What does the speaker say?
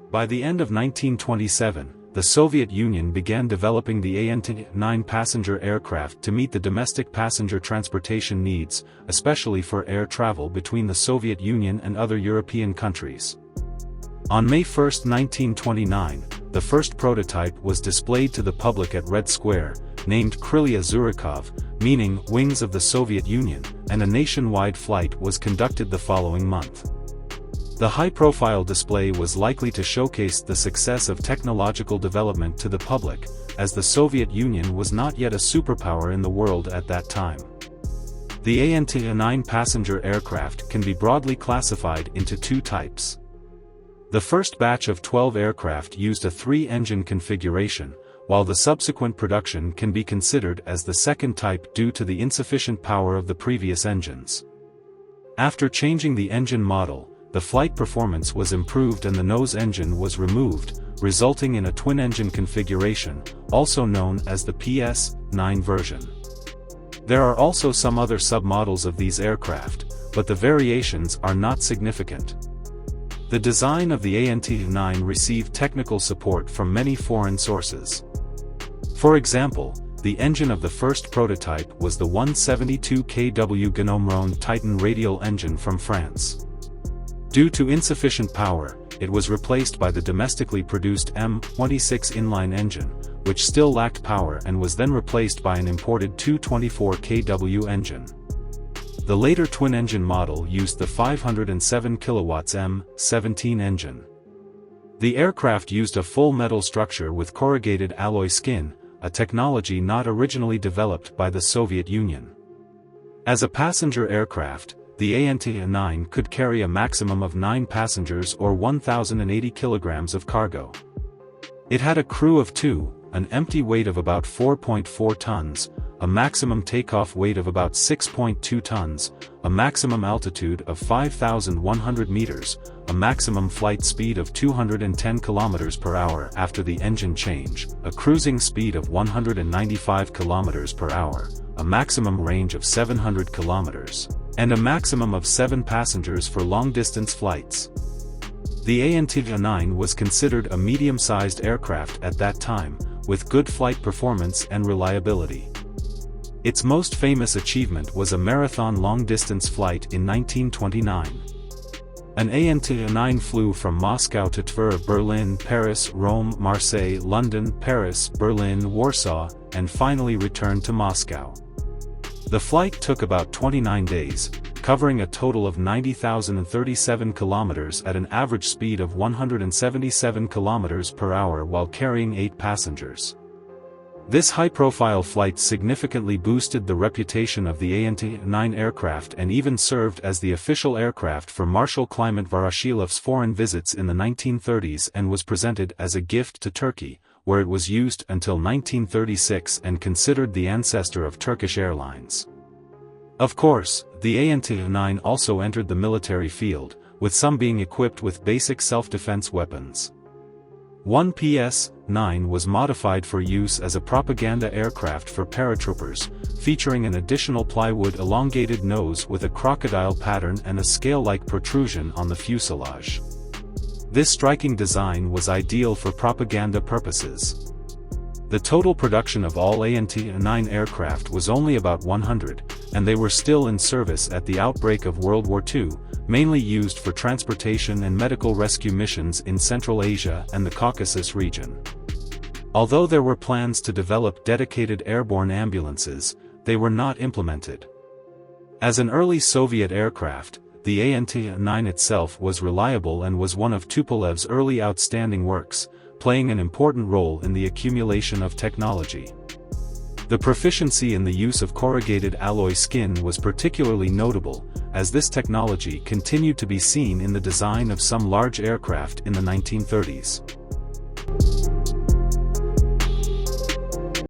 By the end of 1927, the Soviet Union began developing the AN-9 passenger aircraft to meet the domestic passenger transportation needs, especially for air travel between the Soviet Union and other European countries. On May 1, 1929, the first prototype was displayed to the public at Red Square, named Krylya Zurikov, meaning Wings of the Soviet Union, and a nationwide flight was conducted the following month. The high-profile display was likely to showcase the success of technological development to the public, as the Soviet Union was not yet a superpower in the world at that time. The AN-9 passenger aircraft can be broadly classified into two types. The first batch of 12 aircraft used a 3-engine configuration, while the subsequent production can be considered as the second type due to the insufficient power of the previous engines. After changing the engine model, the flight performance was improved and the nose engine was removed, resulting in a twin-engine configuration, also known as the PS-9 version. There are also some other submodels of these aircraft, but the variations are not significant. The design of the AN-9 received technical support from many foreign sources. For example, the engine of the first prototype was the 172 kW Gnome Titan radial engine from France. Due to insufficient power, it was replaced by the domestically produced M26 inline engine, which still lacked power and was then replaced by an imported 224 kW engine. The later twin-engine model used the 507 kW M17 engine. The aircraft used a full metal structure with corrugated alloy skin, a technology not originally developed by the Soviet Union. As a passenger aircraft, the AN-9 could carry a maximum of 9 passengers or 1,080 kilograms of cargo. It had a crew of 2, an empty weight of about 4.4 tons, a maximum takeoff weight of about 6.2 tons, a maximum altitude of 5,100 meters, a maximum flight speed of 210 km per hour after the engine change, a cruising speed of 195 km per hour, a maximum range of 700 km, and a maximum of 7 passengers for long-distance flights. The AN-9 was considered a medium-sized aircraft at that time, with good flight performance and reliability. Its most famous achievement was a marathon long-distance flight in 1929. An AN-9 flew from Moscow to Tver, Berlin, Paris, Rome, Marseille, London, Paris, Berlin, Warsaw, and finally returned to Moscow. The flight took about 29 days, covering a total of 90,037 kilometers at an average speed of 177 kilometers per hour while carrying 8 passengers. This high-profile flight significantly boosted the reputation of the AN-9 aircraft and even served as the official aircraft for Marshal Kliment Voroshilov's foreign visits in the 1930s and was presented as a gift to Turkey, where it was used until 1936 and considered the ancestor of Turkish Airlines. Of course, the AN-9 also entered the military field, with some being equipped with basic self-defense weapons. One PS-9 was modified for use as a propaganda aircraft for paratroopers, featuring an additional plywood elongated nose with a crocodile pattern and a scale-like protrusion on the fuselage. This striking design was ideal for propaganda purposes. The total production of all AN-9 aircraft was only about 100, and they were still in service at the outbreak of World War II, mainly used for transportation and medical rescue missions in Central Asia and the Caucasus region. Although there were plans to develop dedicated airborne ambulances, they were not implemented. As an early Soviet aircraft, the AN-9 itself was reliable and was one of Tupolev's early outstanding works, playing an important role in the accumulation of technology. The proficiency in the use of corrugated alloy skin was particularly notable, as this technology continued to be seen in the design of some large aircraft in the 1930s.